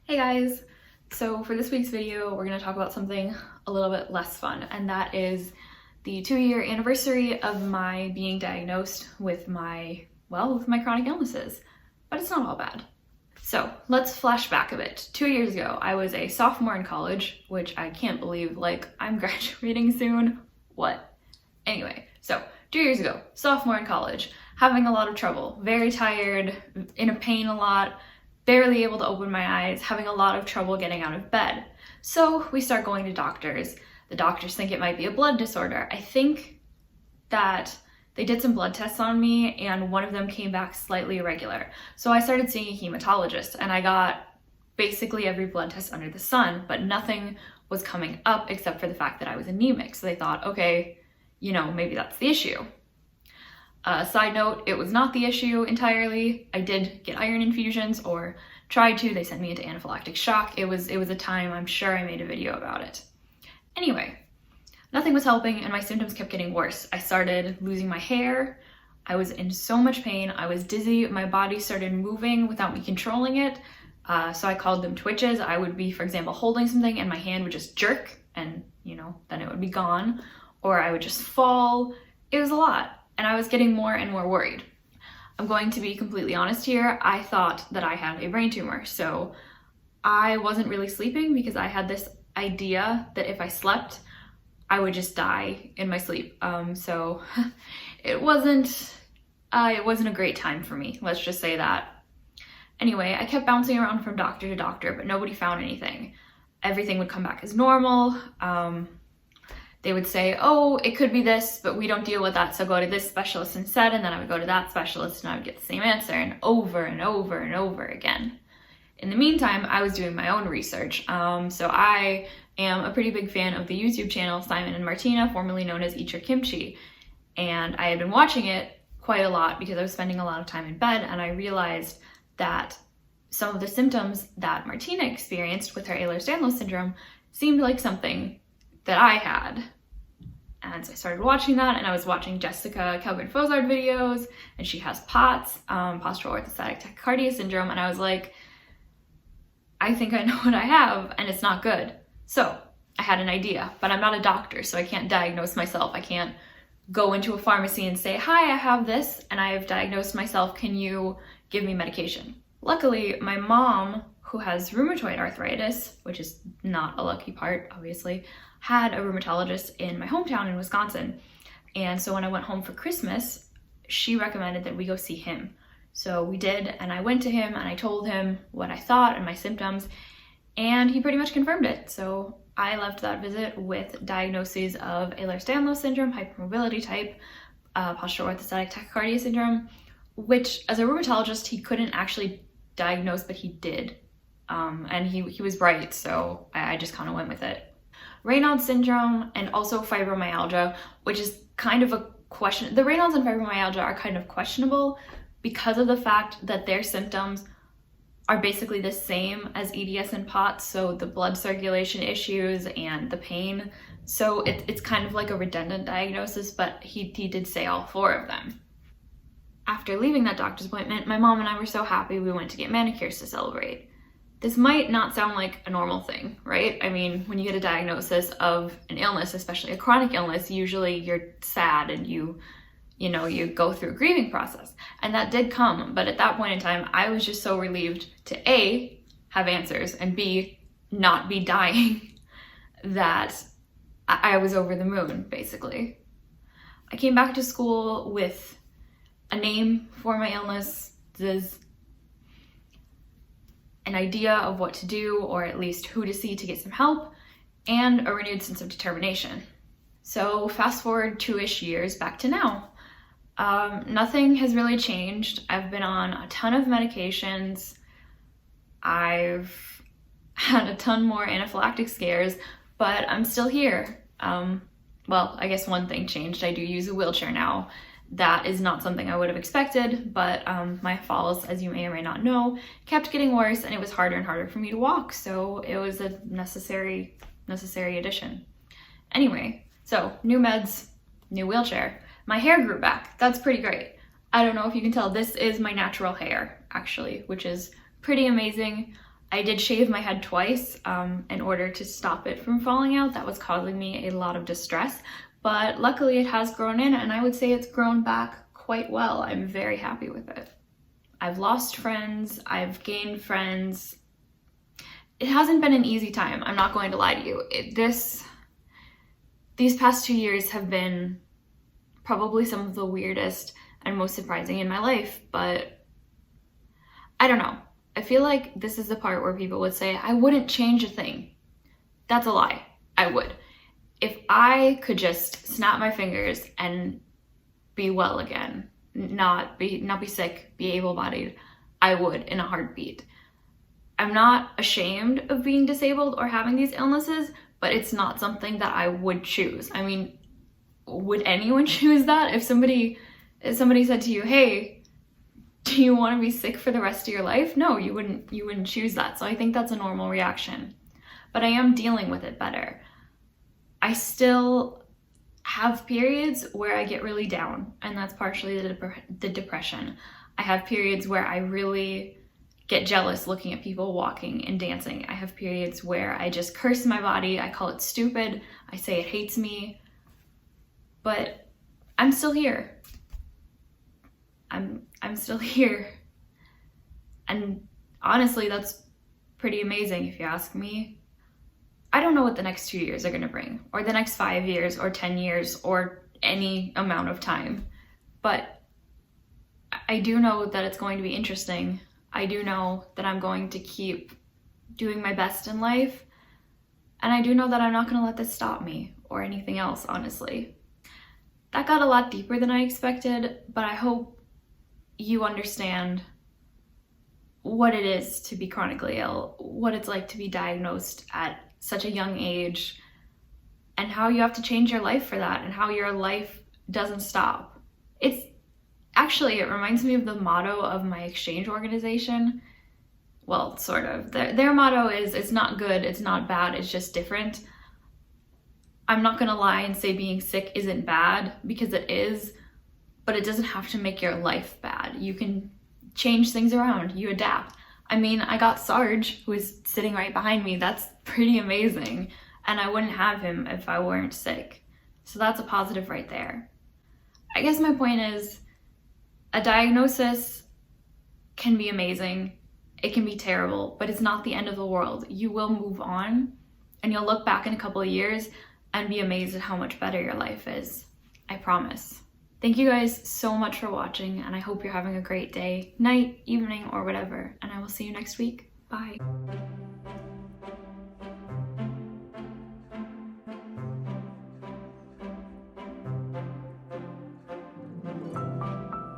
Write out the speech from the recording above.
Hey guys! So for this week's video, we're going to talk about something a little bit less fun, and that is the 2-year anniversary of my being diagnosed with my chronic illnesses. But it's not all bad. So let's flash back a bit. 2 years ago, I was a sophomore in college, which I can't believe, I'm graduating soon. What? Anyway, so 2 years ago, sophomore in college, having a lot of trouble, very tired, in pain a lot, barely able to open my eyes, having a lot of trouble getting out of bed. So we start going to doctors. The doctors think it might be a blood disorder. I think that they did some blood tests on me and one of them came back slightly irregular. So I started seeing a hematologist and I got basically every blood test under the sun, but nothing was coming up except for the fact that I was anemic. So they thought, okay, maybe that's the issue. Side note, it was not the issue entirely. I did get iron infusions, or tried to. They sent me into anaphylactic shock. It was a time, I'm sure I made a video about it. Anyway, nothing was helping and my symptoms kept getting worse. I started losing my hair. I was in so much pain. I was dizzy. My body started moving without me controlling it. So I called them twitches. I would be, for example, holding something and my hand would just jerk and, then it would be gone. Or I would just fall. It was a lot. And I was getting more and more worried. I'm going to be completely honest here. I thought that I had a brain tumor. So I wasn't really sleeping because I had this idea that if I slept, I would just die in my sleep. So it wasn't a great time for me. Let's just say that. Anyway, I kept bouncing around from doctor to doctor, but nobody found anything. Everything would come back as normal. They would say, oh, it could be this, but we don't deal with that, so go to this specialist instead. And then I would go to that specialist and I would get the same answer, and over and over and over again. In the meantime, I was doing my own research. So I am a pretty big fan of the YouTube channel Simon and Martina, formerly known as Eat Your Kimchi. And I had been watching it quite a lot because I was spending a lot of time in bed, and I realized that some of the symptoms that Martina experienced with her ehlers-danlos syndrome seemed like something that I had. And so I started watching that, and I was watching Jessica Kelgren-Fozard videos, and she has POTS, postural orthostatic tachycardia syndrome, and I was like, I think I know what I have, and it's not good. So I had an idea, but I'm not a doctor, so I can't diagnose myself. I can't go into a pharmacy and say, hi, I have this, and I have diagnosed myself. Can you give me medication? Luckily, my mom, who has rheumatoid arthritis, which is not a lucky part, obviously, had a rheumatologist in my hometown in Wisconsin. And so when I went home for Christmas, she recommended that we go see him. So we did, and I went to him and I told him what I thought and my symptoms, and he pretty much confirmed it. So I left that visit with diagnoses of ehlers-danlos syndrome, hypermobility type, postural orthostatic tachycardia syndrome, which as a rheumatologist, he couldn't actually diagnose, but he did. And he was right, so I just kind of went with it. Raynaud's syndrome and also fibromyalgia, which is kind of a question. The Raynaud's and fibromyalgia are kind of questionable because of the fact that their symptoms are basically the same as EDS and POTS, so the blood circulation issues and the pain. So it's kind of like a redundant diagnosis, but he did say all 4 of them. After leaving that doctor's appointment, my mom and I were so happy we went to get manicures to celebrate. This might not sound like a normal thing, right? I mean, when you get a diagnosis of an illness, especially a chronic illness, usually you're sad and you go through a grieving process. And that did come, but at that point in time, I was just so relieved to A, have answers, and B, not be dying that I was over the moon, basically. I came back to school with a name for my illness, an idea of what to do, or at least who to see to get some help, and a renewed sense of determination. So fast forward 2-ish years back to now. Nothing has really changed. I've been on a ton of medications. I've had a ton more anaphylactic scares, but I'm still here. Well, I guess one thing changed. I do use a wheelchair now. That is not something I would have expected, but my falls, as you may or may not know, kept getting worse, and it was harder and harder for me to walk, so it was a necessary addition. Anyway, so new meds, new wheelchair. My hair grew back. That's pretty great. I don't know if you can tell, this is my natural hair, actually, which is pretty amazing. I did shave my head twice in order to stop it from falling out. That was causing me a lot of distress, but luckily it has grown in, and I would say it's grown back quite well. I'm very happy with it. I've lost friends, I've gained friends. It hasn't been an easy time, I'm not going to lie to you. These past 2 years have been probably some of the weirdest and most surprising in my life, but I don't know. I feel like this is the part where people would say, I wouldn't change a thing. That's a lie. I would. If I could just snap my fingers and be well again, not be sick, be able-bodied, I would in a heartbeat. I'm not ashamed of being disabled or having these illnesses, but it's not something that I would choose. I mean, would anyone choose that? If somebody said to you, hey, do you want to be sick for the rest of your life? No, you wouldn't choose that. So I think that's a normal reaction. But I am dealing with it better. I still have periods where I get really down, and that's partially the depression. I have periods where I really get jealous looking at people walking and dancing. I have periods where I just curse my body. I call it stupid. I say it hates me. But I'm still here. I'm still here. And honestly, that's pretty amazing if you ask me. I don't know what the next 2 years are going to bring, or the next 5 years, or 10 years, or any amount of time. But I do know that it's going to be interesting. I do know that I'm going to keep doing my best in life. And I do know that I'm not going to let this stop me, or anything else, honestly. That got a lot deeper than I expected, but I hope you understand what it is to be chronically ill, what it's like to be diagnosed at such a young age, and how you have to change your life for that, and how your life doesn't stop. It reminds me of the motto of my exchange organization. Well, sort of. Their motto is, it's not good, it's not bad, it's just different. I'm not gonna lie and say being sick isn't bad, because it is, but it doesn't have to make your life bad. You can change things around, you adapt. I mean, I got Sarge, who is sitting right behind me. That's pretty amazing. And I wouldn't have him if I weren't sick. So that's a positive right there. I guess my point is, a diagnosis can be amazing. It can be terrible, but it's not the end of the world. You will move on, and you'll look back in a couple of years and be amazed at how much better your life is. I promise. Thank you guys so much for watching, and I hope you're having a great day, night, evening, or whatever, and I will see you next week. Bye.